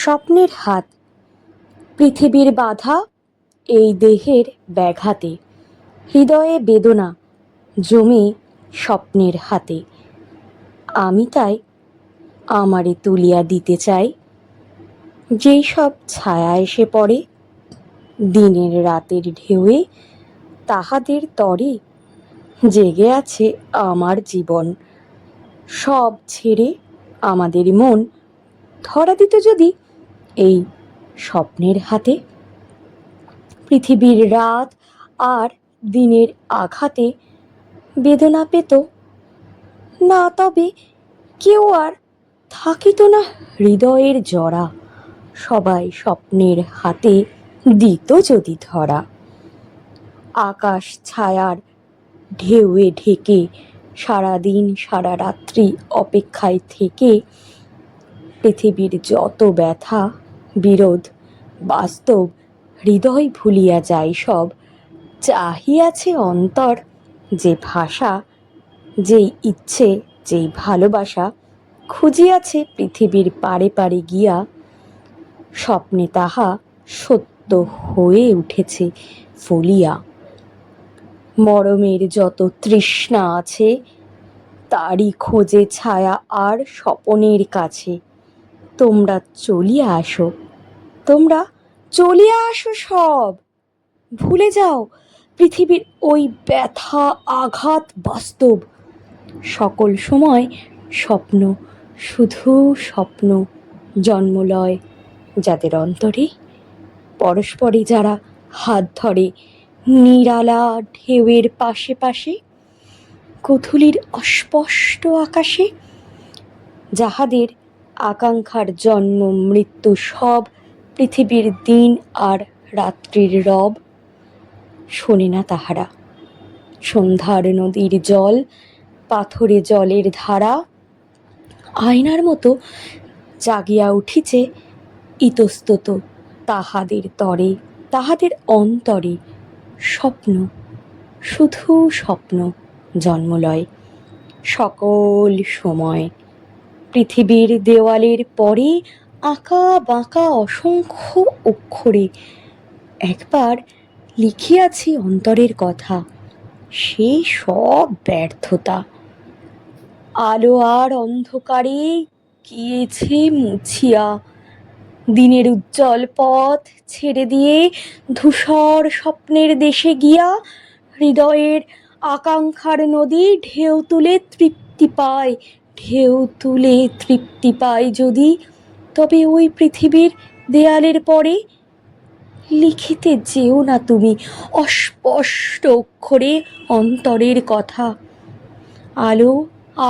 স্বপ্নের হাত, পৃথিবীর বাধা এই দেহের ব্যাঘাতে, হৃদয়ে বেদনা জমে স্বপ্নের হাতে। আমি তাই আমারে তুলিয়া দিতে চাই, যেই সব ছায়া এসে পড়ে দিনের রাতের ঢেউয়ে, তাহাদের তরে জেগে আছে আমার জীবন। সব ছেড়ে আমাদের মন ধরা দিত যদি এই স্বপ্নের হাতে। পৃথিবীর রাত আর দিনের আঘাতে বেদনা পেত না, তবে কেউ আর থাকিত না হৃদয়ের জরা। সবাই স্বপ্নের হাতে দিত যদি ধরা। আকাশ ছায়ার ঢেউয়ে ঢেকে সারাদিন সারা রাত্রি অপেক্ষায় থেকে পৃথিবীর যত ব্যথা বিরোধ বাস্তব হৃদয় ভুলিয়া যায় সব। চাহিয়াছে অন্তর যে ভাষা, যেই ইচ্ছে যেই ভালোবাসা, খুঁজিয়াছে পৃথিবীর পারে পারে গিয়া। স্বপ্নে তাহা সত্য হয়ে উঠেছে ফলিয়া। মরমের যত তৃষ্ণা আছে তারই খোঁজে ছায়া আর স্বপনের কাছে। তোমরা চলিয়া আসো, তোমরা চলিয়া আসো সব। ভুলে যাও পৃথিবীর ওই ব্যথা আঘাত বাস্তব। সকল সময় স্বপ্ন, শুধু স্বপ্ন জন্মলয় যাদের অন্তরে। পরস্পরে যারা হাত ধরে নিরালা ঢেউয়ের পাশে পাশে, গোধূলির অস্পষ্ট আকাশে। যাহাদের আকাঙ্ক্ষার জন্ম মৃত্যু সব পৃথিবীর দিন আর রাত্রির রব। শোনে না তাহারা সন্ধ্যার নদীর জল, পাথরে জলের ধারা। আয়নার মতো জাগিয়া উঠিছে ইতস্তত তাহাদের তরে, তাহাদের অন্তরে। স্বপ্ন, শুধু স্বপ্ন জন্মলয়। সকল সময় পৃথিবীর দেওয়ালের পরে আঁকা বাঁকা অসংখ্য অক্ষরে একবার লিখিয়াছি অন্তরের কথা। সেই সব ব্যর্থতা আলো আর অন্ধকারে গিয়েছে মুছিয়া। দিনের উজ্জ্বল পথ ছেড়ে দিয়ে ধূসর স্বপ্নের দেশে গিয়া, হৃদয়ের আকাঙ্ক্ষার নদী ঢেউ তুলে তৃপ্তি পায়। ঢেউ তুলে তৃপ্তি পায় যদি, তবে ওই পৃথিবীর দেয়ালের পরে লিখিতে যেও না তুমি অস্পষ্ট অক্ষরে অন্তরের কথা। আলো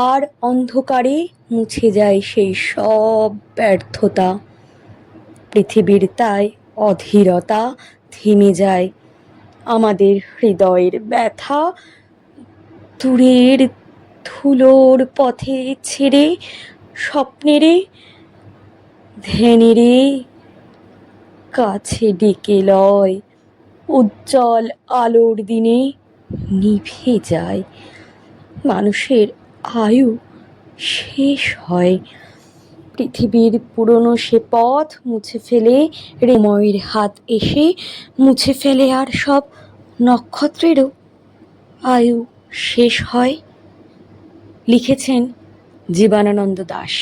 আর অন্ধকারে মুছে যায় সেই সব ব্যর্থতা। পৃথিবীর তাই অধীরতা থেমে যায়। আমাদের হৃদয়ের ব্যথা দূরের ধুলোর পথে ছেড়ে স্বপ্নেরে ধ্যানেরে কাছে ডেকে লয়। উজ্জ্বল আলোর দিনে নিভে যায়। মানুষের আয়ু শেষ হয়। পৃথিবীর পুরনো সে পথ মুছে ফেলে রেময়ের হাত এসে মুছে ফেলে, আর সব নক্ষত্রেরও আয়ু শেষ হয়। লিখেছেন জীবনানন্দ দাশ।